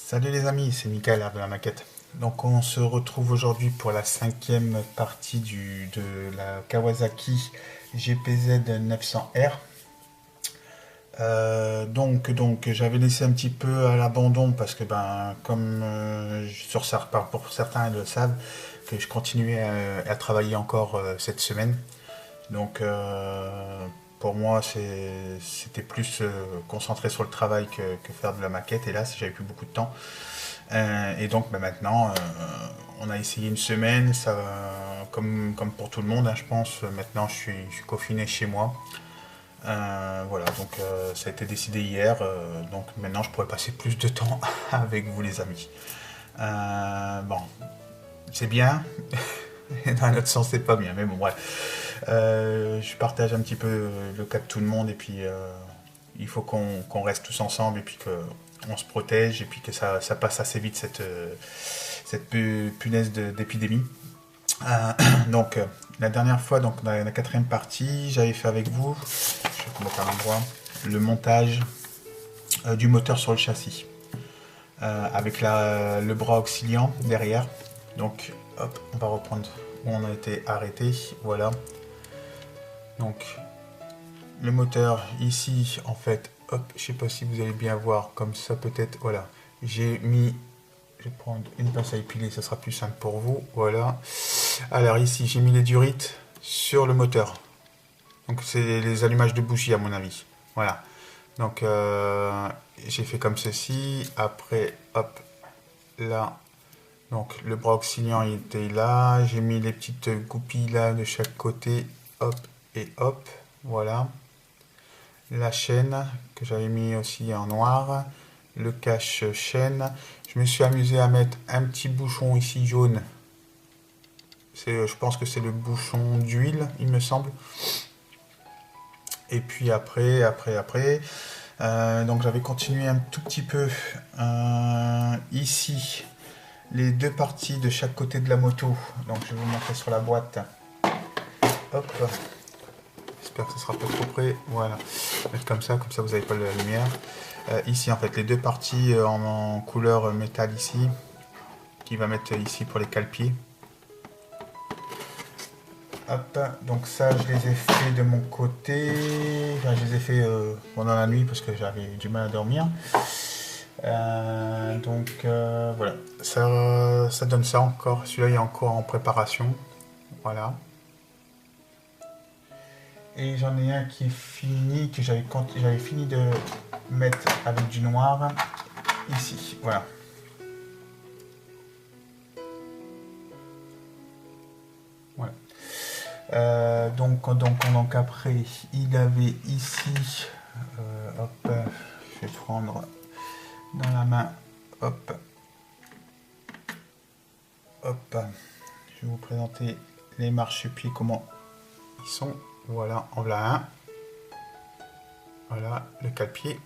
Salut les amis, c'est Mickaël de la maquette. Donc on se retrouve aujourd'hui pour la cinquième partie de la Kawasaki GPZ 900R. Donc j'avais laissé un petit peu à l'abandon parce que comme pour certains le savent, que je continuais à travailler encore cette semaine. Donc pour moi c'était plus concentré sur le travail que faire de la maquette. Et là j'avais plus beaucoup de temps. Et donc maintenant, on a essayé une semaine, ça, comme pour tout le monde, hein, je pense. Maintenant, je suis confiné chez moi. Voilà, donc ça a été décidé hier. Donc maintenant, je pourrais passer plus de temps avec vous, les amis. Bon, c'est bien. Et dans un autre sens, c'est pas bien. Mais bon, bref. Je partage un petit peu le cas de tout le monde. Et puis, il faut qu'on reste tous ensemble. Et puis que on se protège et puis que ça passe assez vite cette punaise d'épidémie. Donc la dernière fois, donc dans la quatrième partie, j'avais fait avec vous, je vais vous mettre à l'endroit, le montage du moteur sur le châssis avec le bras auxiliant derrière. Donc hop, on va reprendre où on a été arrêté. Voilà. Donc le moteur ici, en fait, hop, je sais pas si vous allez bien voir comme ça peut-être. Voilà, je vais prendre une pince à épiler, ça sera plus simple pour vous. Voilà. Alors ici, j'ai mis les durites sur le moteur. Donc c'est les allumages de bougie à mon avis. Voilà. Donc j'ai fait comme ceci. Après, hop, là. Donc le bras auxiliant il était là. J'ai mis les petites goupilles là de chaque côté. Hop et hop. Voilà. La chaîne que j'avais mis aussi en noir, le cache chaîne. Je me suis amusé à mettre un petit bouchon ici jaune. Je pense que c'est le bouchon d'huile, il me semble. Et puis après, donc j'avais continué un tout petit peu ici les deux parties de chaque côté de la moto. Donc je vais vous montrer sur la boîte. Hop. J'espère que ce sera pas trop près. Voilà, mettre comme ça vous n'avez pas la lumière. Ici en fait les deux parties en couleur métal ici, qui va mettre ici pour les cale-pieds. Hop, donc ça je les ai fait de mon côté. Enfin, je les ai fait pendant la nuit parce que j'avais du mal à dormir. Voilà, ça donne ça encore. Celui-là il est encore en préparation. Voilà. Et j'en ai un qui est fini, que j'avais fini de mettre avec du noir ici. Voilà. Voilà. Donc après, il avait ici, hop, je vais prendre dans la main, hop, hop, je vais vous présenter les marchepieds, comment ils sont. Voilà, en voilà un. Voilà, le cale-pied.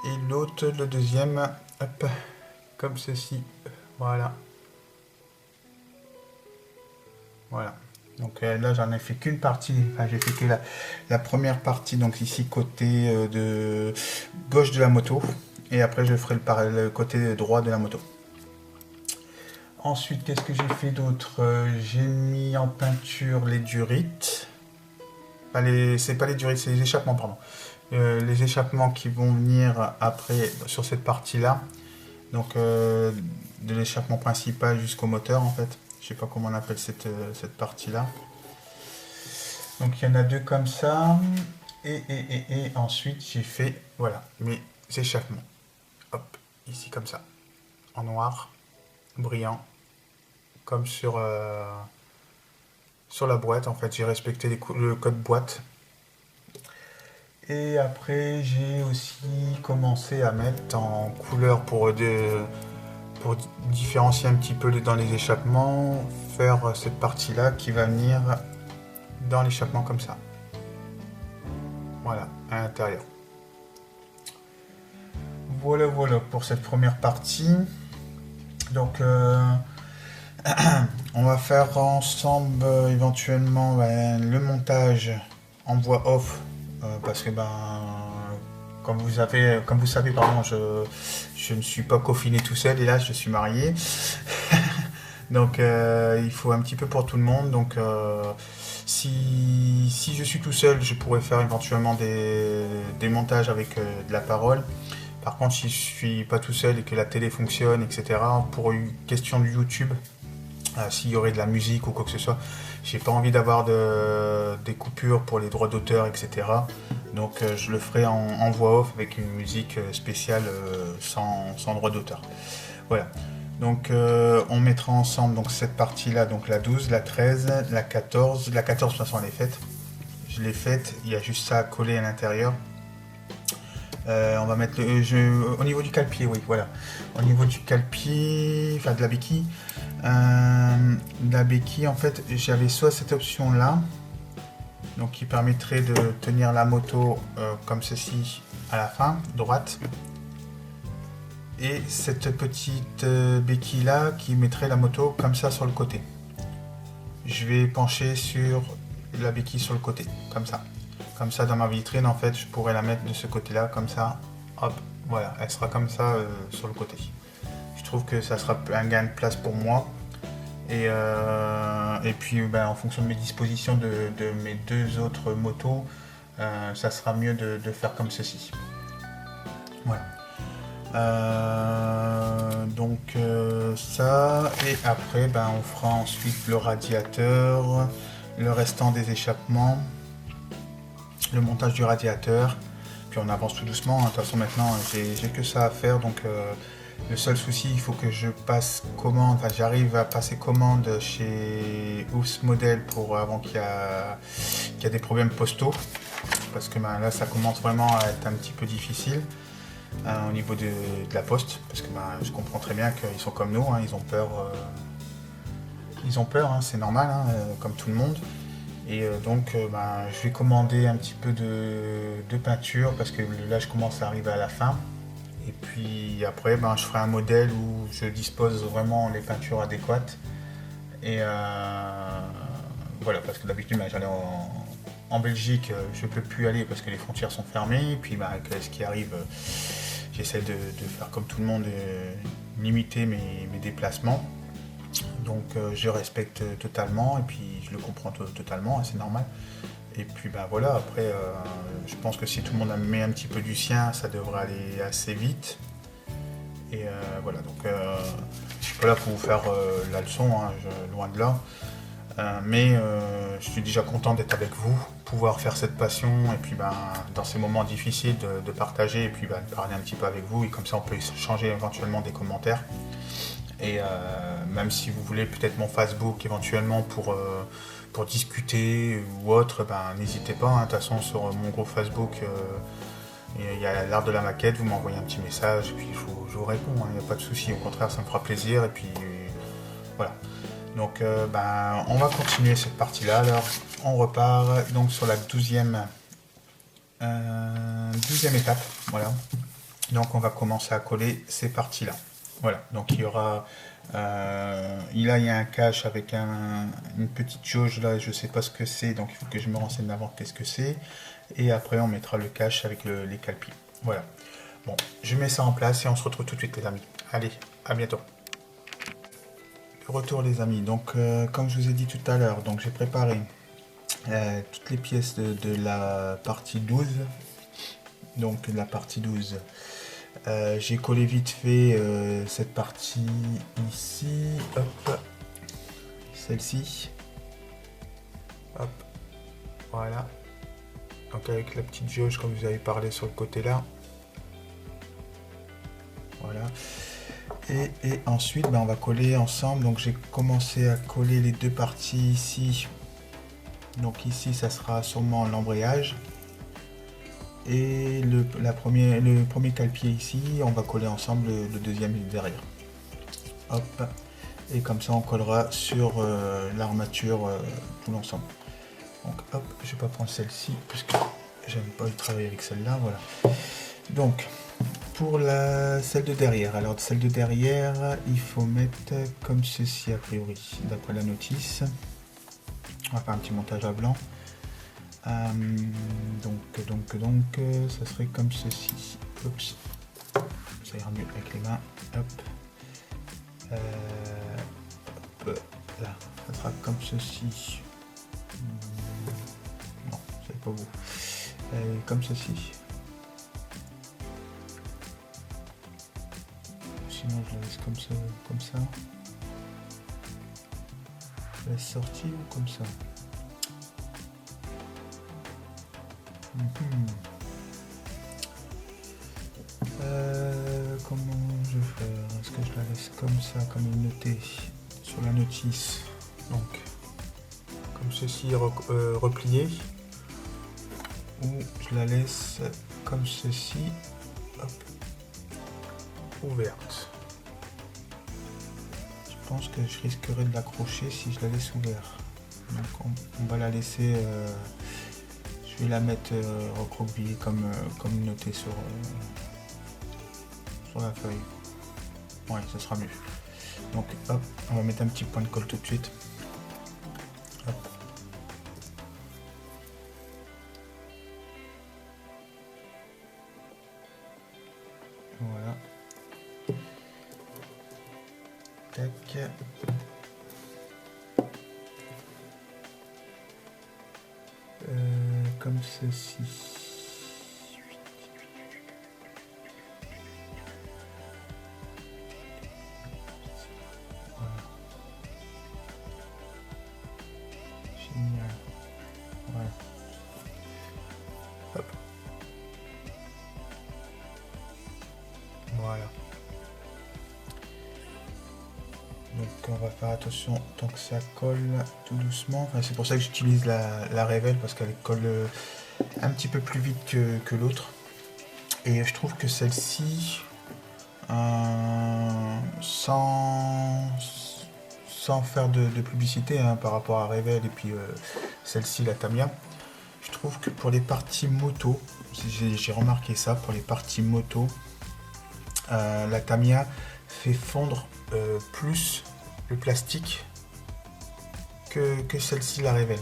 Et l'autre, le deuxième, hop, comme ceci. Voilà. Voilà. Donc là, j'en ai fait qu'une partie. Enfin, j'ai fait que la première partie, donc ici, côté de gauche de la moto. Et après, je ferai le côté droit de la moto. Ensuite, qu'est-ce que j'ai fait d'autre? J'ai mis en peinture les durites. Enfin, c'est pas les durites, c'est les échappements, pardon. Les échappements qui vont venir après sur cette partie-là. Donc, de l'échappement principal jusqu'au moteur, en fait. Je sais pas comment on appelle cette partie-là. Donc, il y en a deux comme ça. Et ensuite, j'ai fait, voilà, mes échappements. Hop, ici comme ça. En noir, brillant. Comme sur la boîte, en fait, j'ai respecté le code boîte. Et après, j'ai aussi commencé à mettre en couleur pour différencier un petit peu dans les échappements, faire cette partie-là qui va venir dans l'échappement comme ça. Voilà, à l'intérieur. Voilà pour cette première partie. Donc, on va faire ensemble éventuellement le montage en voix off parce que comme vous savez, pardon, je ne suis pas confiné tout seul, et là je suis marié. Donc il faut un petit peu pour tout le monde. Donc si je suis tout seul, je pourrais faire éventuellement des montages avec de la parole. Par contre, si je suis pas tout seul et que la télé fonctionne, etc., pour une question de YouTube, s'il y aurait de la musique ou quoi que ce soit, j'ai pas envie d'avoir des coupures pour les droits d'auteur, etc. Donc je le ferai en voix off avec une musique spéciale sans droit d'auteur. Voilà. Donc on mettra ensemble donc, cette partie-là, donc la 12, la 13, la 14. La 14, de toute façon, elle est faite. Je l'ai faite, il y a juste ça à coller à l'intérieur. On va mettre au niveau du cale-pied, oui, voilà. Au niveau du cale-pied, enfin de la béquille. En fait, j'avais soit cette option-là, donc qui permettrait de tenir la moto comme ceci à la fin, droite. Et cette petite béquille là qui mettrait la moto comme ça sur le côté. Je vais pencher sur la béquille sur le côté, comme ça. Comme ça dans ma vitrine en fait je pourrais la mettre de ce côté là, comme ça. Hop, voilà, elle sera comme ça sur le côté. Je trouve que ça sera un gain de place pour moi. Et puis en fonction de mes dispositions de mes deux autres motos, ça sera mieux de faire comme ceci. Voilà. Donc ça, et après on fera ensuite le radiateur, le restant des échappements, le montage du radiateur, puis on avance tout doucement. De toute façon maintenant j'ai que ça à faire, donc le seul souci, il faut que je passe commande, enfin j'arrive à passer commande chez Oufs Model pour avant qu'il y a des problèmes postaux, parce que là ça commence vraiment à être un petit peu difficile. Au niveau de la poste, parce que je comprends très bien qu'ils sont comme nous, hein, ils ont peur, hein, c'est normal, hein, comme tout le monde. Et donc je vais commander un petit peu de peinture, parce que là je commence à arriver à la fin. Et puis après je ferai un modèle où je dispose vraiment les peintures adéquates. Et voilà, parce que d'habitude j'allais en Belgique, je ne peux plus aller parce que les frontières sont fermées. Et puis avec ce qui arrive, j'essaie de faire comme tout le monde, limiter mes déplacements. Donc je respecte totalement, et puis je le comprends totalement, hein, c'est normal. Et puis voilà, après je pense que si tout le monde met un petit peu du sien, ça devrait aller assez vite. Et voilà, donc je suis pas là pour vous faire la leçon, hein, loin de là. Mais je suis déjà content d'être avec vous, pouvoir faire cette passion, et puis dans ces moments difficiles de partager, et puis de parler un petit peu avec vous, et comme ça on peut échanger éventuellement des commentaires. Et même si vous voulez peut-être mon Facebook éventuellement pour discuter ou autre, n'hésitez pas, hein. De toute façon sur mon groupe Facebook il y a l'art de la maquette, vous m'envoyez un petit message, et puis je vous réponds, hein, il n'y a pas de souci, au contraire ça me fera plaisir, et puis voilà. Donc on va continuer cette partie-là. Alors on repart donc sur la 12e étape. Voilà. Donc on va commencer à coller ces parties-là. Voilà. Donc il y aura il y a un cache avec une petite jauge là, je sais pas ce que c'est, donc il faut que je me renseigne avant qu'est-ce que c'est. Et après on mettra le cache avec les calpis. Voilà. Bon, je mets ça en place et on se retrouve tout de suite les amis. Allez, à bientôt. Retour les amis, donc comme je vous ai dit tout à l'heure, donc j'ai préparé toutes les pièces de la partie 12. Donc la partie 12, j'ai collé vite fait cette partie ici, hop, celle-ci, hop, voilà, donc avec la petite jauge comme vous avez parlé sur le côté là, voilà. Et ensuite on va coller ensemble, donc j'ai commencé à coller les deux parties ici, donc ici ça sera sûrement l'embrayage, et le premier cale-pied ici, on va coller ensemble le deuxième derrière, hop, et comme ça on collera sur l'armature tout l'ensemble. Donc hop, je vais pas prendre celle-ci parce que j'aime pas travailler avec celle-là, voilà. Donc pour celle de derrière, alors celle de derrière, il faut mettre comme ceci a priori, d'après la notice. On va faire un petit montage à blanc. Donc, ça serait comme ceci. Oups. Ça ira mieux avec les mains. Hop. Hop. Là, ça sera comme ceci. Non, c'est pas beau. Comme ceci. Sinon, je la laisse comme ça, comme ça. Je laisse sortir ou comme ça. Comment je vais faire? Est-ce que je la laisse comme ça, comme il noté sur la notice? Donc, comme ceci, replié. Ou je la laisse comme ceci, hop, ouverte. Je pense que je risquerais de l'accrocher si je la laisse ouverte. Donc on va la laisser, je vais la mettre recroquevillée comme noté sur la feuille. Ouais, ça sera mieux. Donc hop, on va mettre un petit point de colle tout de suite. Hop. Voilà. Tac. Comme ceci. Voilà. Génial. Voilà. Hop. Voilà. Donc on va faire attention tant que ça colle tout doucement. Enfin, c'est pour ça que j'utilise la Revel parce qu'elle colle un petit peu plus vite que l'autre. Et je trouve que celle-ci, sans faire de publicité par rapport à Revel et puis celle-ci, la Tamiya, je trouve que pour les parties moto, j'ai remarqué ça, pour les parties moto, la Tamiya fait fondre plus le plastique que celle-ci, la Revel.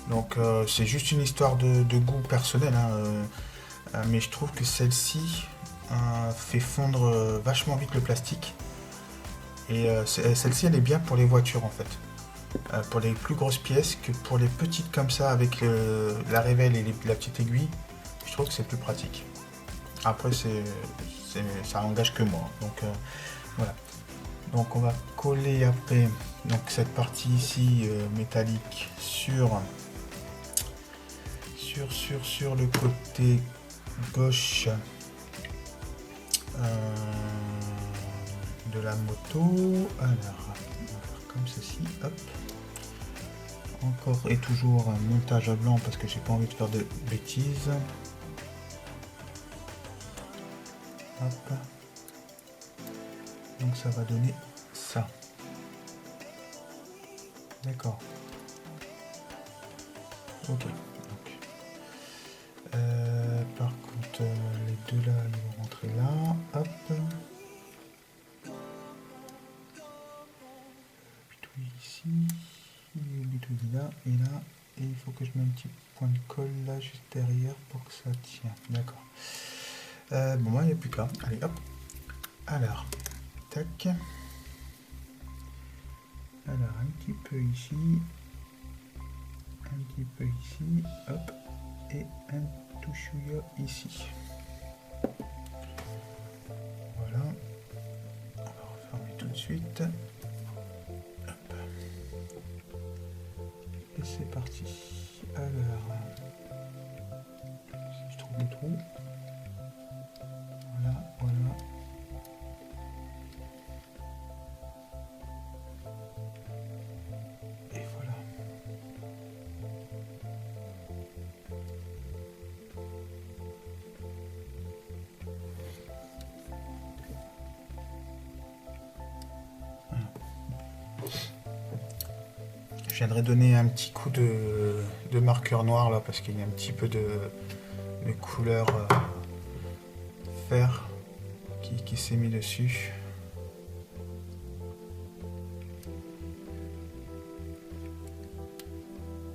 Donc c'est juste une histoire de goût personnel, mais je trouve que celle-ci fait fondre vachement vite le plastique. Et celle-ci, elle est bien pour les voitures en fait. Pour les plus grosses pièces que pour les petites comme ça avec la Revel et la petite aiguille, je trouve que c'est plus pratique. Après, ça engage que moi. Donc voilà. Donc on va coller après donc cette partie ici métallique sur le côté gauche de la moto. Alors, on va faire comme ceci, hop. Encore et toujours un montage à blanc parce que j'ai pas envie de faire de bêtises. Hop. Donc ça va donner ça. D'accord. Ok. Donc, par contre, les deux là, ils vont rentrer là. Hop. Bitouille ici. Bitouille là et là. Et il faut que je mette un petit point de colle là juste derrière pour que ça tienne. D'accord. Bon, moi, il n'y a plus qu'à. Allez, hop. Alors, tac. Alors, un petit peu ici. Un petit peu ici. Hop. Et un tout chouïa ici. Voilà. On va refermer tout de suite. Hop. Et c'est parti. Alors, si je trouve le trou. Voilà, voilà. Et voilà. Je viendrai donner un petit coup de marqueur noir là parce qu'il y a un petit peu de couleur fer qui s'est mis dessus.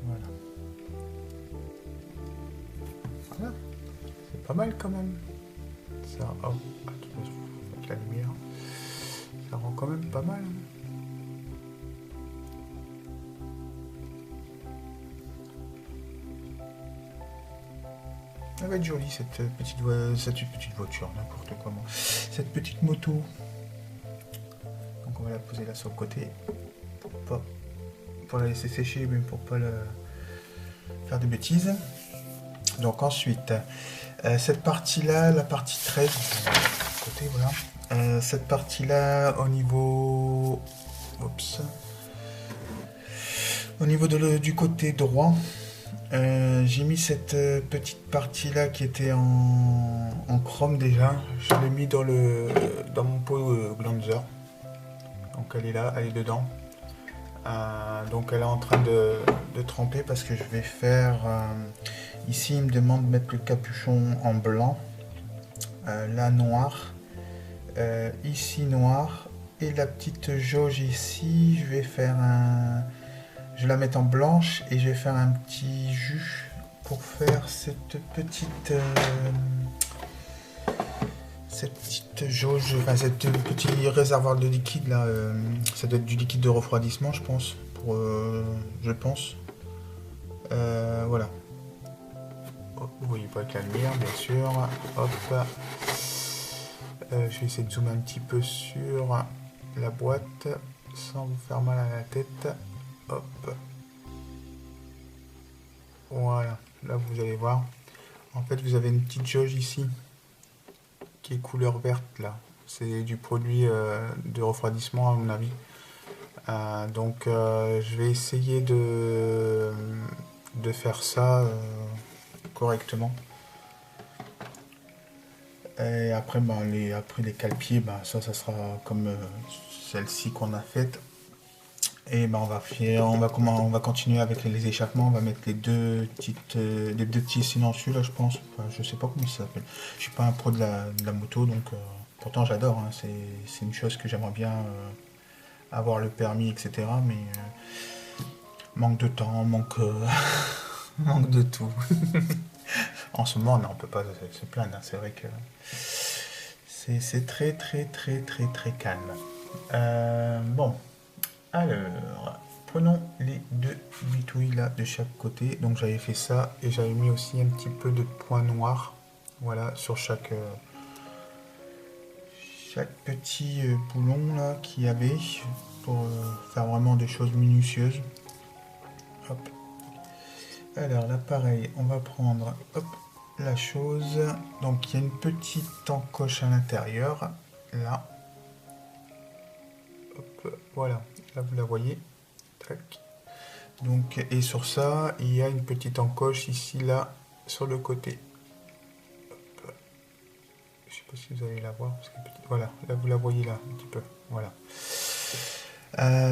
Voilà. pas mal quand même. Ça, hop, avec la lumière, ça rend quand même pas mal. Elle va être jolie cette petite voiture, n'importe comment. Cette petite moto. Donc on va la poser là sur le côté. Pour la laisser sécher, mais pour pas faire de bêtises. Donc ensuite, cette partie-là, la partie 13, côté, voilà. Cette partie-là, au niveau... Oups. Au niveau du côté droit, j'ai mis cette petite partie-là qui était en chrome déjà. Je l'ai mis dans mon pot Glanzer. Donc elle est là, elle est dedans. Donc elle est en train de tremper parce que je vais faire... ici, il me demande de mettre le capuchon en blanc. Là, noir. Ici, noir. Et la petite jauge ici, je vais faire un... Je vais la mettre en blanche et je vais faire un petit jus pour faire cette petite jauge, enfin cette petit réservoir de liquide là. Ça doit être du liquide de refroidissement, je pense. Je pense. Voilà. Vous voyez pas avec la lumière, bien sûr. Hop. Je vais essayer de zoomer un petit peu sur la boîte sans vous faire mal à la tête. Hop. Voilà. Là, vous allez voir. En fait, vous avez une petite jauge ici qui est couleur verte là. C'est du produit de refroidissement à mon avis. Donc, je vais essayer de faire ça correctement. Et après, les cale-pieds, ça sera comme celle-ci qu'on a faite. Et on va continuer avec les échappements. On va mettre les deux petits silencieux là, je pense. Enfin, je sais pas comment ça s'appelle. Je suis pas un pro de la moto, donc pourtant j'adore. Hein. C'est une chose que j'aimerais bien avoir le permis, etc. Mais manque de temps, manque de tout. En ce moment, non, on peut pas se plaindre. Hein. C'est vrai que c'est très calme. Bon. Alors, prenons les deux bitouilles là de chaque côté. Donc j'avais fait ça et j'avais mis aussi un petit peu de point noir, voilà, sur chaque petit boulon là qu'il y avait pour faire vraiment des choses minutieuses. Hop. Alors là, pareil, on va prendre la chose. Donc il y a une petite encoche à l'intérieur là. Hop, voilà. Là, vous la voyez. Tac. Donc, et sur ça, il y a une petite encoche ici, là, sur le côté. Hop. Je sais pas si vous allez la voir. Parce que voilà, là, vous la voyez là, un petit peu. Voilà.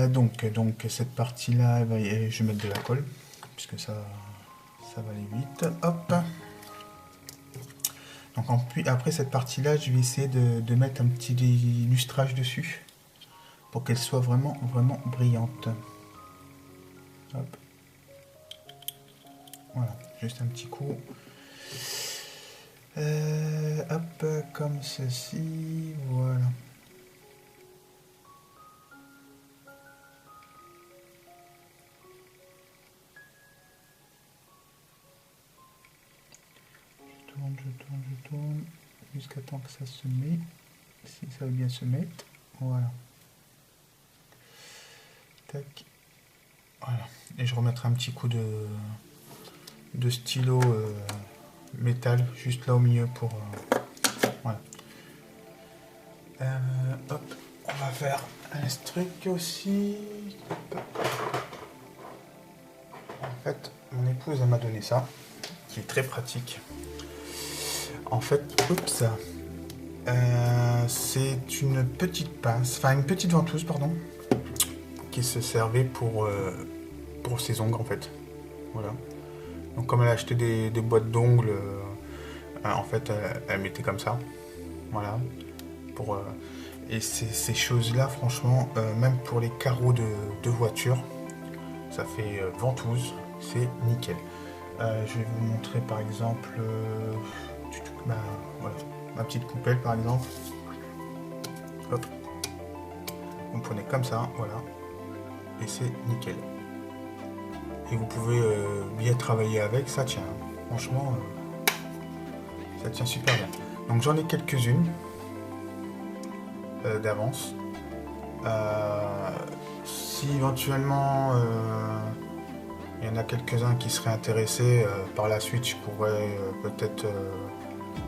Donc cette partie-là, je vais mettre de la colle. Puisque ça va aller vite. Hop. Donc, après cette partie-là, je vais essayer de mettre un petit lustrage dessus. Pour qu'elle soit vraiment brillante. Hop. Voilà, juste un petit coup. Hop, comme ceci, voilà. Je tourne, jusqu'à temps que ça se met. Si ça veut bien se mettre, voilà. Tac. Voilà. Et je remettrai un petit coup de stylo métal juste là au milieu pour voilà. Hop, on va faire un truc aussi. En fait, mon épouse elle m'a donné ça, qui est très pratique. En fait, oups, c'est une petite pince, enfin une petite ventouse, pardon, qui se servait pour ses ongles en fait. Voilà. Donc comme elle a acheté des boîtes d'ongles, en fait elle mettait comme ça. Voilà. Et ces choses-là, franchement, même pour les carreaux de voiture, ça fait ventouse, c'est nickel. Je vais vous montrer par exemple ben, voilà, ma petite coupelle par exemple. Hop. Vous prenez comme ça, voilà. Et c'est nickel. Et vous pouvez bien travailler avec, ça tient. Franchement, ça tient super bien. Donc j'en ai quelques-unes d'avance. Si éventuellement il y en a quelques-uns qui seraient intéressés, par la suite je pourrais peut-être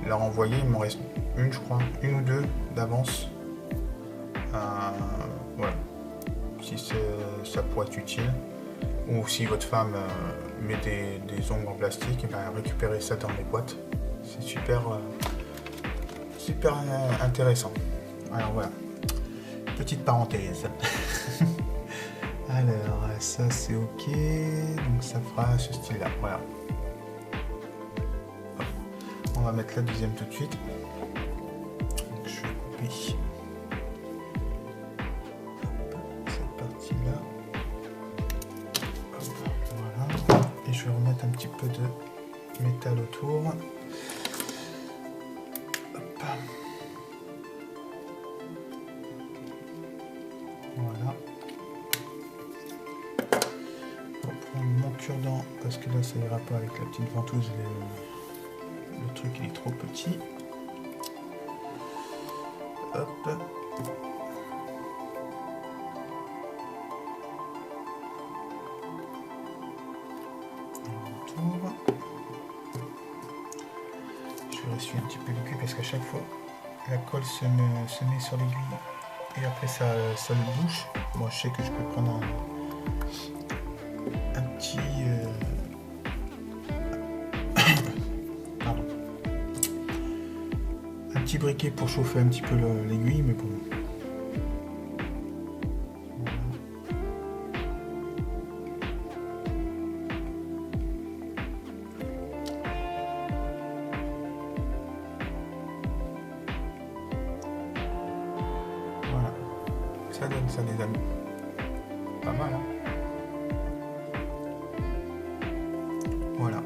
leur envoyer. Il m'en reste une, je crois, une ou deux d'avance. Voilà. Si ça pourrait être utile. Ou si votre femme met des ongles en plastique, et ben récupérez ça dans les boîtes. C'est super intéressant. Alors voilà. Petite parenthèse. Alors ça c'est ok. Donc ça fera ce style là. Voilà. Hop. On va mettre la deuxième tout de suite. Donc je vais couper. Je vais remettre un petit peu de métal autour. Hop. Voilà. Pour prendre mon cure-dent, parce que là ça ira pas avec la petite ventouse, le truc il est trop petit. Hop. Je vais essuyer un petit peu l'aiguille parce qu'à chaque fois la colle se met sur l'aiguille et après ça le bouche. Moi je sais que je peux prendre un petit pardon, un petit briquet pour chauffer un petit peu l'aiguille, mais bon. Ça donne ça les amis. Pas mal hein. Voilà.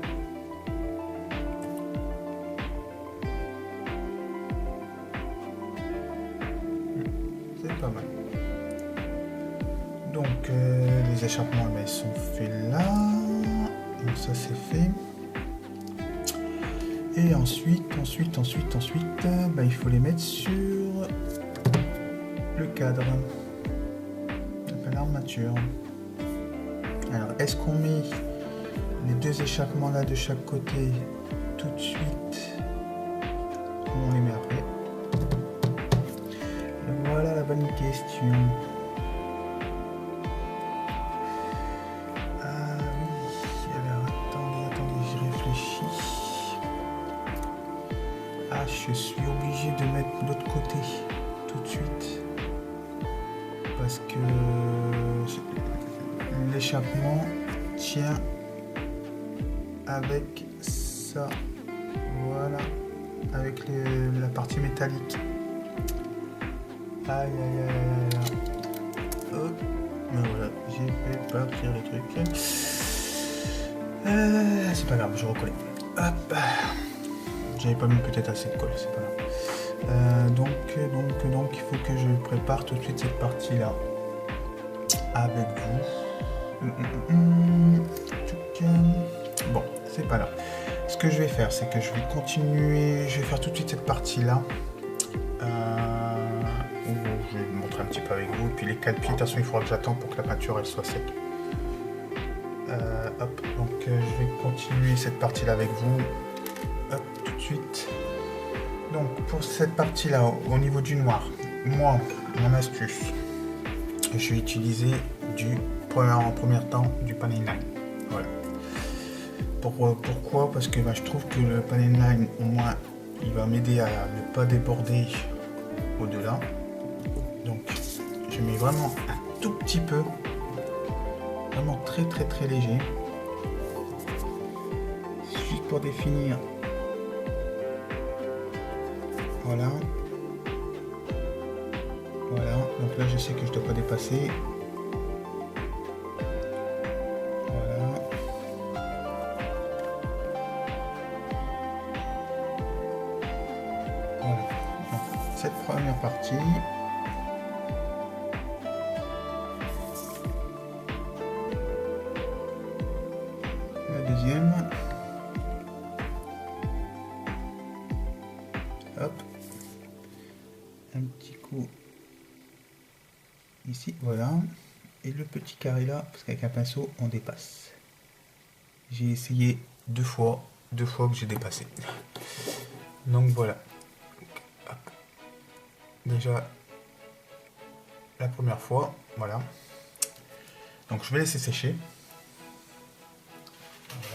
C'est pas mal. Donc les échappements ils sont faits là. Donc ça c'est fait. Et ensuite, bah, il faut les mettre sur le cadre. L'armature. Alors, est-ce qu'on met les deux échappements là de chaque côté tout de suite ou on les met après? Voilà la bonne question. Ah oui, alors attendez, j'y réfléchis. Ah, je suis obligé de mettre l'autre côté tout de suite. Parce que l'échappement tient avec ça, voilà, avec la partie métallique. Aïe. Hop, mais voilà, j'ai fait partir les trucs. C'est pas grave, je recolle. Hop, j'avais pas mis peut-être assez de colle, c'est pas grave. Donc il faut que je prépare tout de suite cette partie là avec vous. Bon, c'est pas là. Ce que je vais faire, c'est que je vais continuer. Je vais faire tout de suite cette partie là. Je vais vous montrer un petit peu avec vous. Et puis les cale-pieds, de toute façon, il faudra que j'attende pour que la peinture elle soit sec. Hop, donc je vais continuer cette partie là avec vous. Hop, tout de suite. Donc pour cette partie là, au niveau du noir, moi, mon astuce, je vais utiliser en premier temps du Paneling Line. Voilà. Pourquoi? Parce que je trouve que le Paneling Line, au moins, il va m'aider à ne pas déborder au-delà. Donc je mets vraiment un tout petit peu, vraiment très léger, juste pour définir. Voilà, donc là je sais que je ne dois pas dépasser. Voilà. cette première partie. La deuxième. Hop. Un petit coup ici, voilà. Et le petit carré là, parce qu'avec un pinceau, on dépasse. J'ai essayé deux fois que j'ai dépassé. Donc voilà. Hop. Déjà, la première fois, voilà. Donc je vais laisser sécher.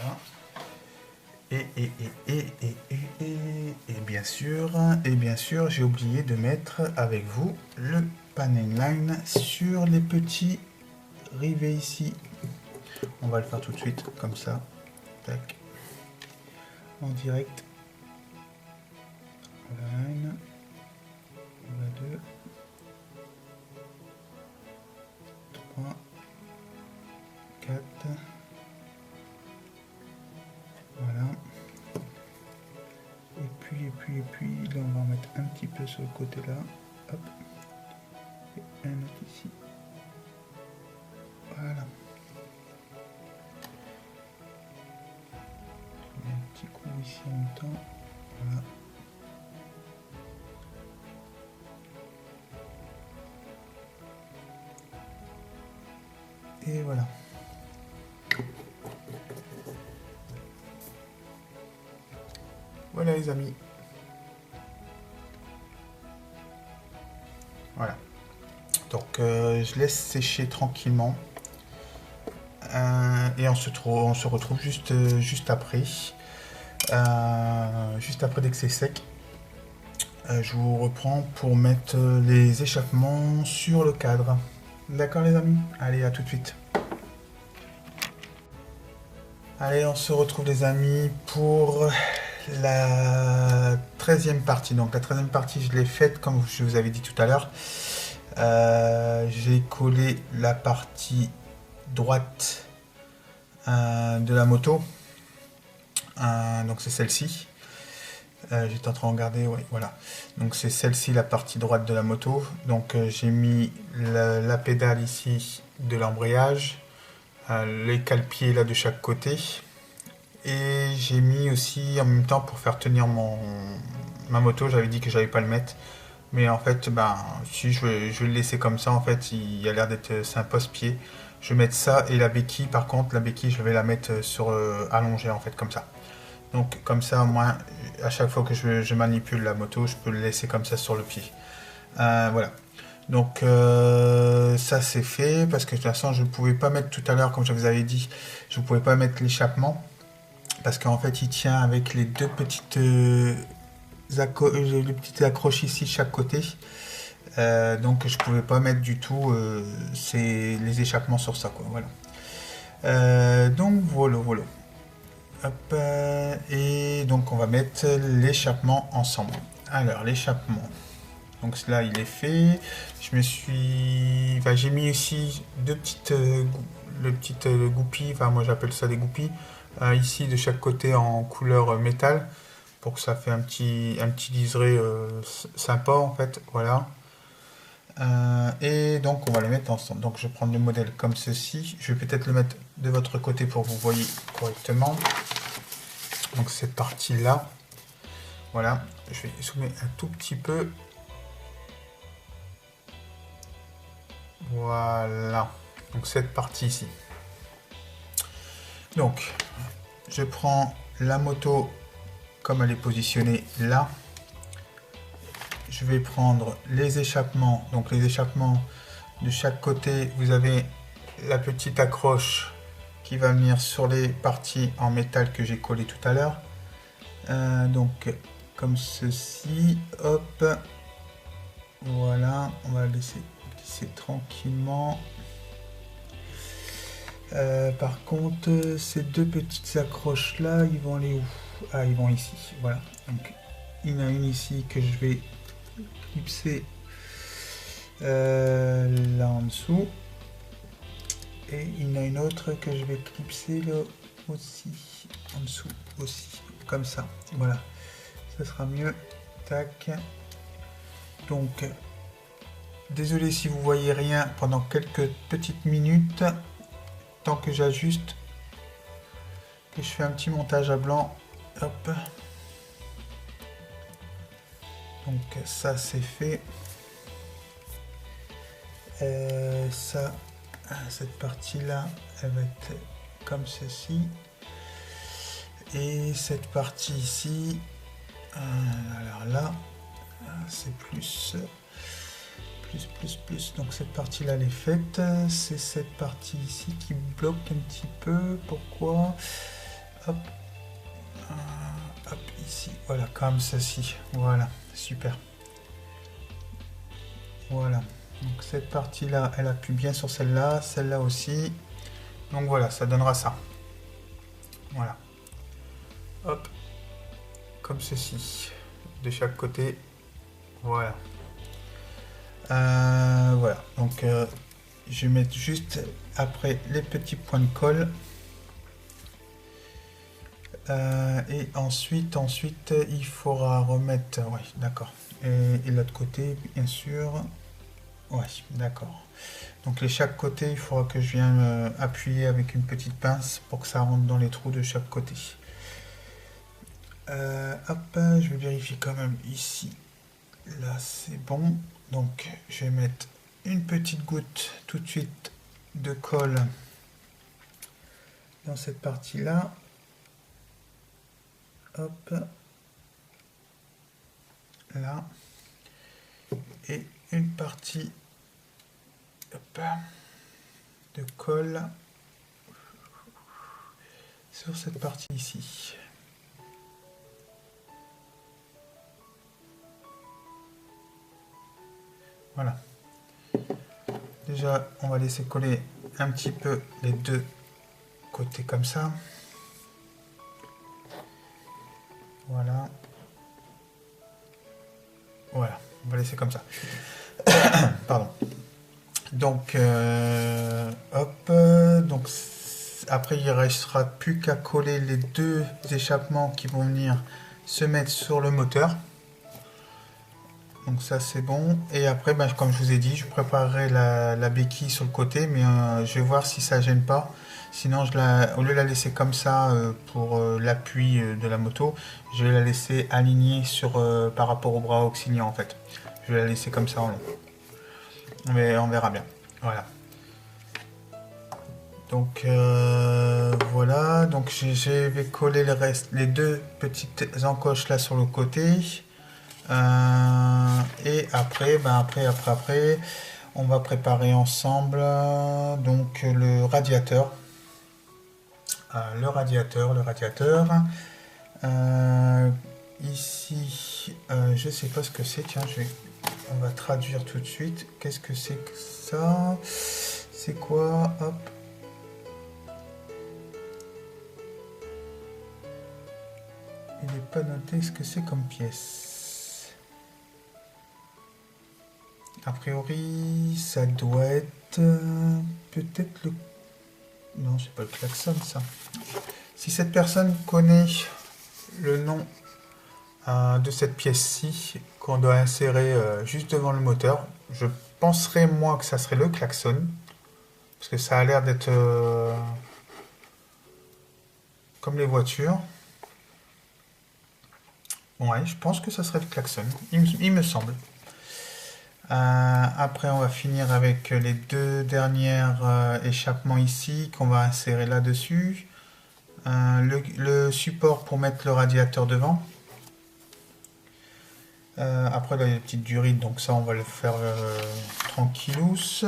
Voilà. Et bien sûr, j'ai oublié de mettre avec vous le panel line sur les petits rivets ici. On va le faire tout de suite, comme ça. Tac. En direct. Voilà une. Voilà deux. 3. 4. Voilà. Et puis, là on va en mettre un petit peu sur le côté là. Hop. Et un autre ici. Voilà. Un petit coup ici en même temps. Voilà. Et voilà. Voilà les amis. Voilà. Donc je laisse sécher tranquillement. Et on se retrouve juste après. Juste après dès que c'est sec. Je vous reprends pour mettre les échappements sur le cadre. D'accord les amis? Allez, à tout de suite. Allez, on se retrouve les amis pour la 13e partie. Donc la 13e partie, je l'ai faite comme je vous avais dit tout à l'heure. J'ai collé la partie droite de la moto. Donc c'est celle-ci. J'étais en train de regarder, oui, voilà. Donc c'est celle-ci, la partie droite de la moto. Donc j'ai mis la pédale ici de l'embrayage, les cale-pieds là de chaque côté. Et j'ai mis aussi en même temps pour faire tenir ma moto, j'avais dit que j'allais pas le mettre. Mais en fait, ben, si je vais le laisser comme ça, en fait, il a l'air d'être, c'est un poste-pied. Je vais mettre ça et la béquille, par contre, la béquille, je vais la mettre sur allongée, en fait, comme ça. Donc, comme ça, moi, à chaque fois que je manipule la moto, je peux le laisser comme ça sur le pied. Voilà. Donc, ça, c'est fait, parce que de toute façon, je ne pouvais pas mettre tout à l'heure, comme je vous avais dit, je ne pouvais pas mettre l'échappement, parce qu'en fait, il tient avec les deux petites... les petites accroches ici de chaque côté, donc je pouvais pas mettre du tout les échappements sur ça, quoi. Voilà. Donc voilà. Hop, et donc on va mettre l'échappement ensemble. Alors l'échappement, donc là il est fait. J'ai mis aussi deux petites goupilles, enfin moi j'appelle ça des goupilles, ici de chaque côté en couleur métal, pour que ça fait un petit liseré sympa en fait, voilà. Et donc on va les mettre ensemble. Donc je vais prendre le modèle comme ceci. Je vais peut-être le mettre de votre côté pour que vous voyez correctement. Donc cette partie là, voilà. Je vais zoomer un tout petit peu. Voilà. Donc cette partie ici. Donc je prends la moto comme elle est positionnée là. Je vais prendre les échappements. Donc les échappements de chaque côté, vous avez la petite accroche qui va venir sur les parties en métal que j'ai collé tout à l'heure. Donc comme ceci, hop, voilà, on va laisser glisser tranquillement. Par contre, ces deux petites accroches là, ils vont aller où? Ah, ils vont ici, voilà. Donc il y en a une ici que je vais clipser là en dessous, et il y en a une autre que je vais clipser là aussi en dessous aussi, comme ça, voilà, ça sera mieux. Tac, Donc, désolé si vous voyez rien pendant quelques petites minutes, tant que j'ajuste, que je fais un petit montage à blanc. Hop. Donc ça c'est fait. Ça, cette partie là, elle va être comme ceci. Et cette partie ici, alors là, c'est plus. Donc cette partie là elle est faite. C'est cette partie ici qui bloque un petit peu. Pourquoi? Hop. Hop, ici. Voilà, comme ceci. Voilà, super. Voilà. Donc cette partie là elle appuie bien sur celle-là. Celle-là aussi. Donc voilà, ça donnera ça. Voilà. Hop. Comme ceci. De chaque côté. Voilà. Voilà, donc je vais mettre juste après les petits points de colle. Et ensuite, il faudra remettre... Oui, d'accord. Et l'autre côté, bien sûr. Oui, d'accord. Donc les chaque côté, il faudra que je vienne appuyer avec une petite pince pour que ça rentre dans les trous de chaque côté. Hop, je vais vérifier quand même ici. Là, c'est bon. Donc, je vais mettre une petite goutte tout de suite de colle dans cette partie-là. Hop. Là. Et une partie hop, de colle sur cette partie ici. Voilà. Déjà, on va laisser coller un petit peu les deux côtés comme ça. Voilà. Voilà, on va laisser comme ça. Pardon. Donc, hop. Donc, après, il ne restera plus qu'à coller les deux échappements qui vont venir se mettre sur le moteur. Donc ça c'est bon. Et après, ben, comme je vous ai dit, je préparerai la béquille sur le côté, mais je vais voir si ça gêne pas. Sinon, au lieu de la laisser comme ça pour l'appui de la moto, je vais la laisser alignée par rapport au bras auxiliaire en fait. Je vais la laisser comme ça en long. Mais on verra bien. Voilà. Donc voilà. Donc je vais coller les deux petites encoches là sur le côté. Et après, on va préparer ensemble donc le radiateur. Ici, je sais pas ce que c'est. Tiens, on va traduire tout de suite. Qu'est-ce que c'est que ça? C'est quoi? Hop. Il n'est pas noté ce que c'est comme pièce. A priori, ça doit être peut-être le... Non, c'est pas le klaxon, ça. Si cette personne connaît le nom de cette pièce-ci, qu'on doit insérer juste devant le moteur, je penserais, moi, que ça serait le klaxon. Parce que ça a l'air d'être comme les voitures. Ouais, je pense que ça serait le klaxon. Il me semble. Après, on va finir avec les deux dernières échappements ici qu'on va insérer là-dessus. Le support pour mettre le radiateur devant. Après, là, il y a des petites durites, donc ça, on va le faire tranquillous.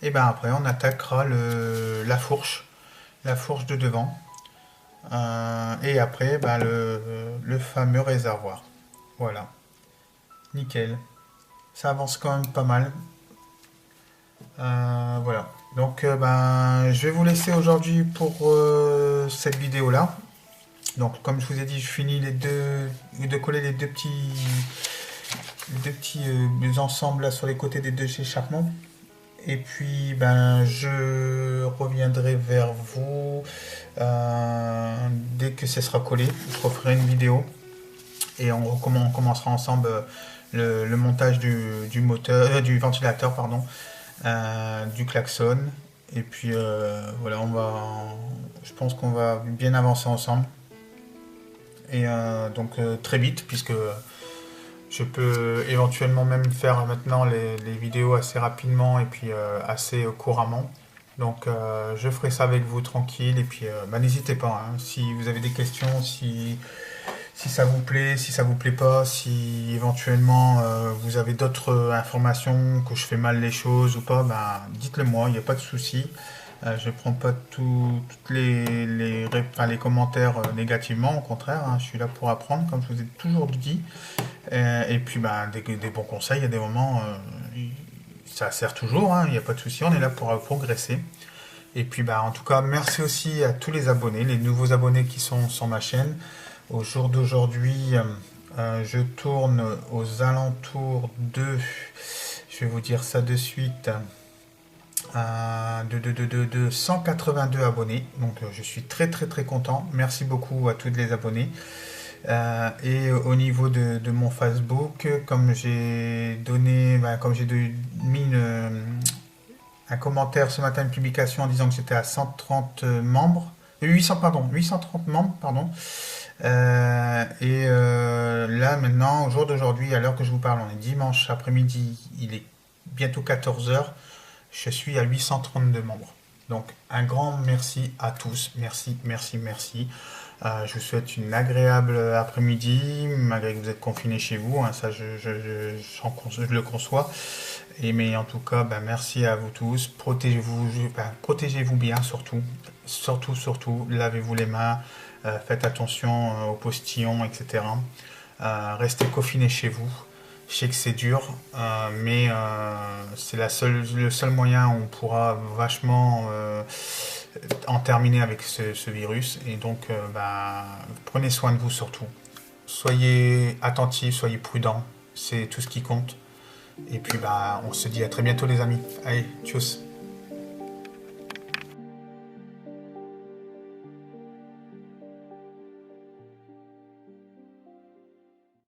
Et ben après, on attaquera la fourche de devant. Et après, ben, le fameux réservoir. Voilà. Nickel. Ça avance quand même pas mal. Voilà. Donc, ben, je vais vous laisser aujourd'hui pour cette vidéo-là. Donc, comme je vous ai dit, je finis de coller les deux petits ensembles là sur les côtés des deux échappements. Et puis, ben, je reviendrai vers vous dès que ce sera collé. Je referai une vidéo et on commencera ensemble le montage du moteur, du ventilateur, pardon, du klaxon. Et puis voilà, je pense qu'on va bien avancer ensemble. Et donc très vite, puisque je peux éventuellement même faire maintenant les vidéos assez rapidement et puis assez couramment. Donc je ferai ça avec vous tranquille et puis bah, n'hésitez pas, hein, si vous avez des questions, si ça vous plaît, si ça vous plaît pas, si éventuellement vous avez d'autres informations, que je fais mal les choses ou pas, bah, dites-le moi, il n'y a pas de souci. Je prends pas toutes enfin, les commentaires négativement, au contraire, hein, je suis là pour apprendre, comme je vous ai toujours dit. Et puis bah, des bons conseils, il y a des moments, ça sert toujours, hein, il n'y a pas de souci, on est là pour progresser. Et puis bah, en tout cas, merci aussi à tous les abonnés, les nouveaux abonnés qui sont sur ma chaîne. Au jour d'aujourd'hui, je tourne aux alentours je vais vous dire ça de suite, de 182 abonnés. Donc je suis très très très content. Merci beaucoup à tous les abonnés. Et au niveau de mon Facebook, comme j'ai mis un commentaire ce matin, une publication en disant que j'étais à 130 membres, 800, pardon, 830 membres, pardon. Là maintenant, au jour d'aujourd'hui, à l'heure que je vous parle, on est dimanche après-midi, il est bientôt 14 heures, je suis à 832 membres. Donc un grand merci à tous, merci, merci, merci. Je vous souhaite une agréable après-midi, malgré que vous êtes confinés chez vous, hein, ça je le conçois. Mais en tout cas, ben, merci à vous tous, protégez-vous bien surtout, surtout, surtout, lavez-vous les mains, faites attention aux postillons, etc. Restez confinés chez vous. Je sais que c'est dur, mais c'est le seul moyen où on pourra vachement en terminer avec ce virus. Et donc, bah, prenez soin de vous surtout. Soyez attentifs, soyez prudents. C'est tout ce qui compte. Et puis, bah, on se dit à très bientôt les amis. Allez, tchuss.